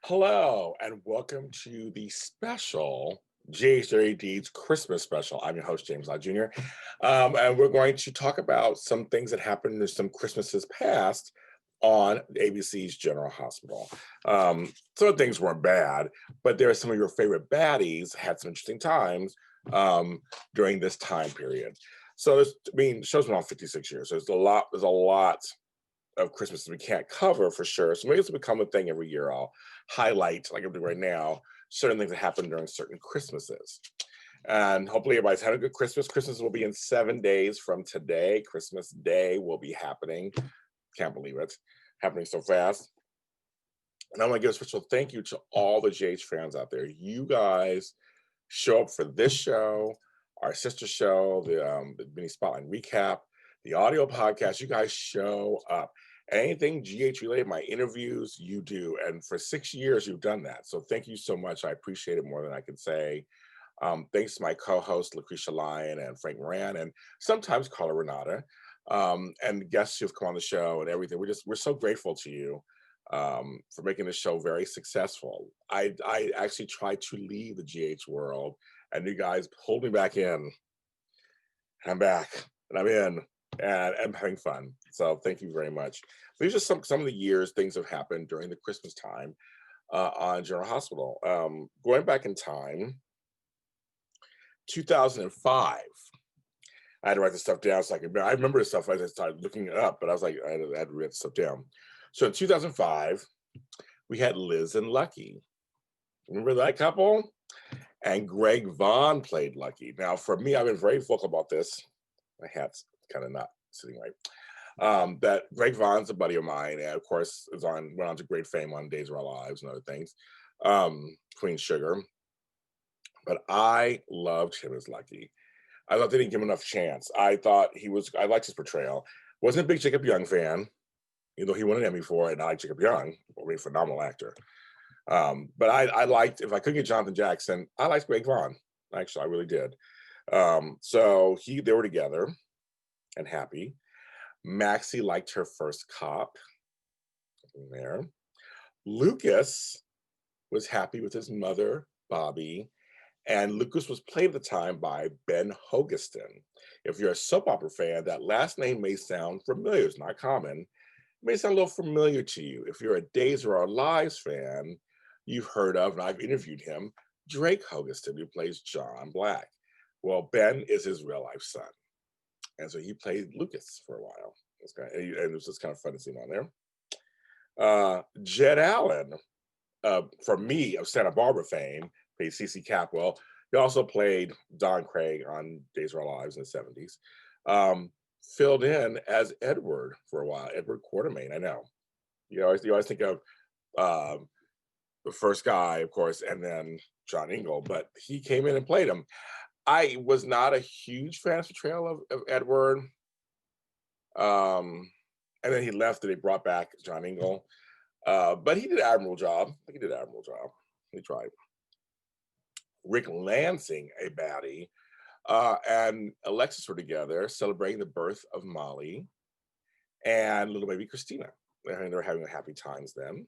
Hello, and welcome to the special GH30D's Christmas special. I'm your host, James Lott Jr. And we're going to talk about some things that happened in some Christmases past on ABC's General Hospital. Some of the things weren't bad, but there are some of your favorite baddies had some interesting times during this time period. So, the show's been on 56 years. So there's a lot of Christmas we can't cover for sure. So maybe it's become a thing every year. I'll highlight, like I'm doing right now, certain things that happen during certain Christmases. And hopefully everybody's had a good Christmas. Christmas will be in 7 days from today. Christmas Day will be happening. Can't believe it. Happening so fast. And I want to give a special thank you to all the GH fans out there. You guys show up for this show, our sister show, the mini spotlight recap, the audio podcast. You guys show up. Anything GH related, my interviews, you do. And for 6 years, you've done that. So thank you so much. I appreciate it more than I can say. Thanks to my co-hosts, Lucretia Lyon and Frank Moran, and sometimes Carla Renata, and guests who've come on the show and everything. We're so grateful to you for making this show very successful. I actually tried to leave the GH world, and you guys pulled me back in. I'm back, and I'm in, and I'm having fun. So thank you very much. These are some of the years things have happened during the Christmas time on General Hospital. Going back in time, 2005. I had to write this stuff down so I remember this stuff as I started looking it up, but I was like, I had to write this stuff down. So in 2005, we had Liz and Lucky. Remember that couple? And Greg Vaughn played Lucky. Now, for me, I've been very vocal about this. My hat's kind of not sitting right. That Greg Vaughn's a buddy of mine, and of course, went on to great fame on Days of Our Lives and other things. Queen Sugar. But I loved him as Lucky. I thought they didn't give him enough chance. I liked his portrayal. Wasn't a big Jacob Young fan, even though he won an Emmy for it, and I like Jacob Young, a phenomenal actor. But I liked, if I couldn't get Jonathan Jackson, I liked Greg Vaughn. Actually, I really did. So they were together and happy. Maxie liked her first cop there. Lucas was happy with his mother, Bobby, and Lucas was played at the time by Ben Hogeston. If you're a soap opera fan, that last name may sound familiar. It's not common. It may sound a little familiar to you. If you're a Days of Our Lives fan, you've heard of, and I've interviewed him, Drake Hogeston, who plays John Black. Well, Ben is his real life son. And so he played Lucas for a while. And it was just kind of fun to see him on there. Jed Allen, for me, of Santa Barbara fame, played CC Capwell. He also played Don Craig on Days of Our Lives in the 70s. Filled in as Edward for a while, Edward Quartermaine. I know. You always think of the first guy, of course, and then John Ingle, but he came in and played him. I was not a huge fan of portrayal of Edward. And then he left and they brought back John Ingle. But he did an admirable job. He tried. Rick Lansing, a baddie, and Alexis were together celebrating the birth of Molly and little baby Christina. They were having happy times then.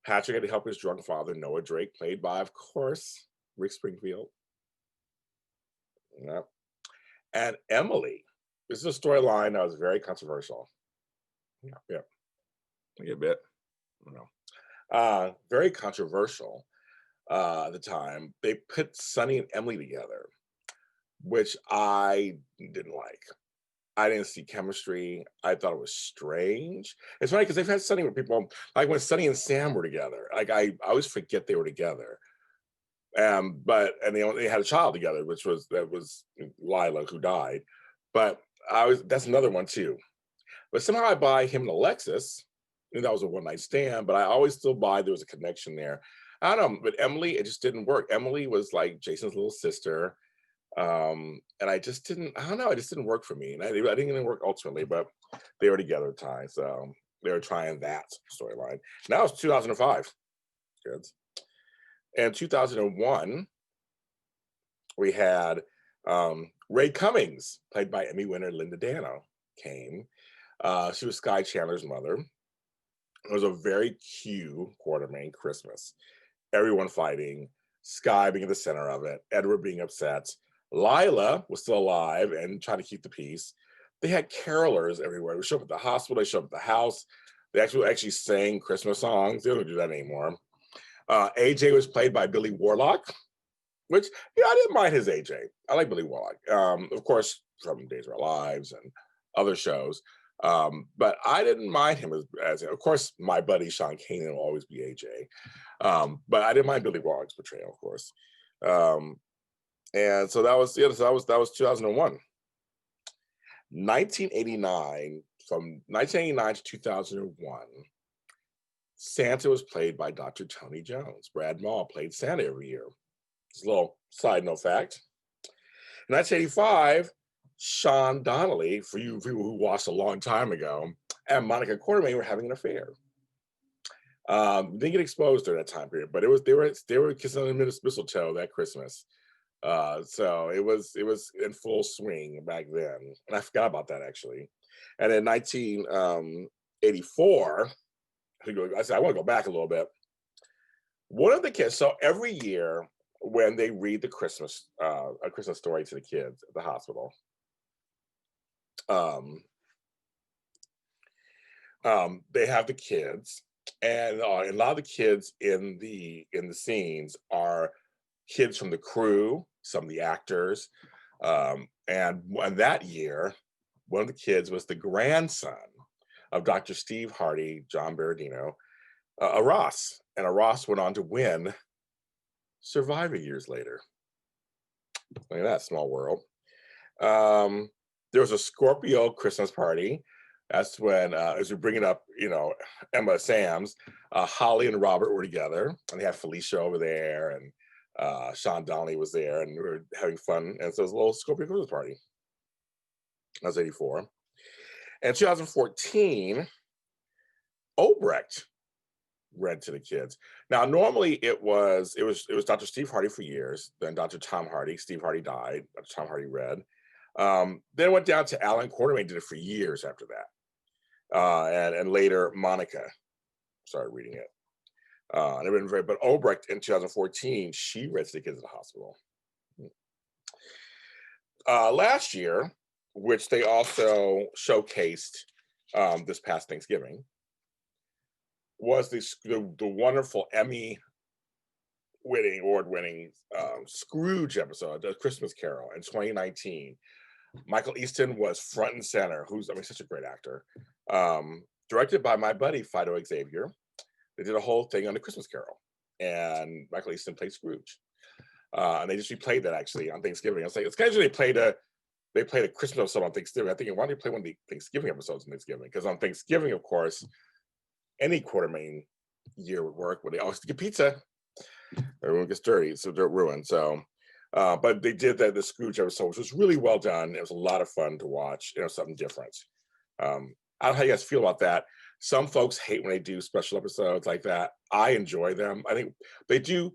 Patrick had to help his drunk father, Noah Drake, played by, of course, Rick Springfield. Yep. And Emily. This is a storyline that was very controversial. Yeah. A bit. Very controversial at the time. They put Sonny and Emily together, which I didn't like. I didn't see chemistry. I thought it was strange. It's funny because they've had Sonny with people, like when Sonny and Sam were together. Like I always forget they were together. But they had a child together, that was Lila, who died. But that's another one too. But somehow I buy him and Alexis, and that was a one-night stand, but I always still buy there was a connection there. I don't know, but Emily, it just didn't work. Emily was like Jason's little sister. And I just didn't work for me. And I didn't even work ultimately, but they were together at the time. So they were trying that storyline. Now it's 2005, kids. And 2001, we had Ray Cummings, played by Emmy winner Linda Dano, came. She was Sky Chandler's mother. It was a very cute Quartermaine Christmas. Everyone fighting, Sky being at the center of it, Edward being upset. Lila was still alive and trying to keep the peace. They had carolers everywhere. They showed up at the hospital, they showed up at the house. They actually sang Christmas songs. They don't do that anymore. AJ was played by Billy Warlock, which, yeah, I didn't mind his AJ. I like Billy Warlock. Of course, from Days of Our Lives and other shows. But I didn't mind him as of course, my buddy Sean Kanan will always be AJ. But I didn't mind Billy Warlock's portrayal, of course. And so that was, yeah, so that was 2001. 1989, from 1989 to 2001, Santa was played by Dr. Tony Jones. Brad Maul played Santa every year. Just a little side note fact. In 1985, Sean Donnelly, for you people who watched a long time ago, and Monica Quartermaine were having an affair. Didn't get exposed during that time period, but they were kissing on the mistletoe that Christmas. So it was in full swing back then, and I forgot about that actually. And in 1984, I said I want to go back a little bit. One of the kids. So every year when they read the Christmas a Christmas story to the kids at the hospital, they have the kids, and a lot of the kids in the scenes are kids from the crew, some of the actors, and that year, one of the kids was the grandson of Dr. Steve Hardy, John Berardino, a Ross, and a Ross went on to win Survivor years later. Look at that small world. There was a Scorpio Christmas party. That's when, as we bring it up, Emma Sam's, Holly and Robert were together, and they had Felicia over there, and Sean Donnelly was there, and we were having fun. And so it was a little Scorpio Christmas party. That was 84. And 2014, Obrecht read to the kids. Now, normally it was Dr. Steve Hardy for years, then Dr. Tom Hardy. Steve Hardy died. Dr. Tom Hardy read. Then it went down to Alan Quartermaine, did it for years after that. And later Monica started reading it. And it been but Obrecht in 2014, she read to the kids at the hospital. Last year, which they also showcased this past Thanksgiving, was the wonderful award-winning Scrooge episode, The Christmas Carol, in 2019. Michael Easton was front and center, such a great actor. Directed by my buddy, Fido Xavier. They did a whole thing on The Christmas Carol, and Michael Easton played Scrooge. And they just replayed that actually on Thanksgiving. I was like, it's kind of they played a Christmas episode on Thanksgiving. I think, why don't they play one of the Thanksgiving episodes on Thanksgiving? Because on Thanksgiving, of course, any Quartermaine year would work, but they always get pizza. Everyone gets dirty, so dirt ruined. So, but they did the Scrooge episode, which was really well done. It was a lot of fun to watch. Something different. I don't know how you guys feel about that. Some folks hate when they do special episodes like that. I enjoy them. I think they do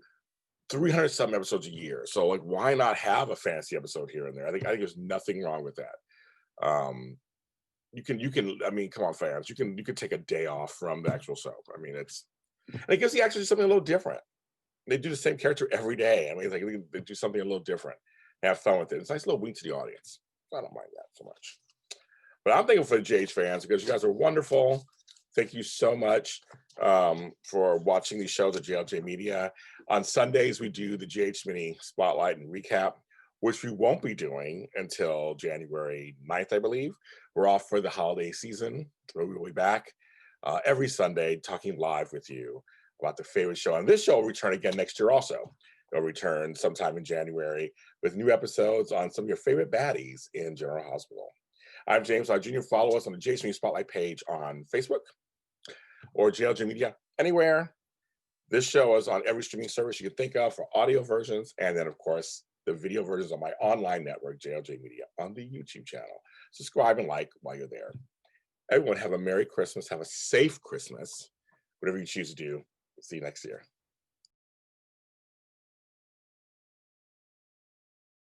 300 something episodes a year. So like, why not have a fantasy episode here and there? I think there's nothing wrong with that. You can. I mean, come on, fans. You can take a day off from the actual soap. I mean, it gives the actors something a little different. They do the same character every day. I mean, they do something a little different. Have fun with it. It's a nice little wink to the audience. I don't mind that so much. But I'm thankful for the GH fans because you guys are wonderful. Thank you so much for watching these shows at JLJ Media. On Sundays, we do the GH Mini Spotlight and Recap, which we won't be doing until January 9th, I believe. We're off for the holiday season, but we will be back every Sunday talking live with you about the favorite show. And this show will return again next year also. It'll return sometime in January with new episodes on some of your favorite baddies in General Hospital. I'm James Lott Jr. Follow us on the GH Mini Spotlight page on Facebook or JLJ Media anywhere. This show is on every streaming service you can think of for audio versions, and then of course the video versions on my online network, JLJ Media, on the YouTube channel. Subscribe and like while you're there. Everyone have a Merry Christmas, have a safe Christmas, whatever you choose to do. See you next year.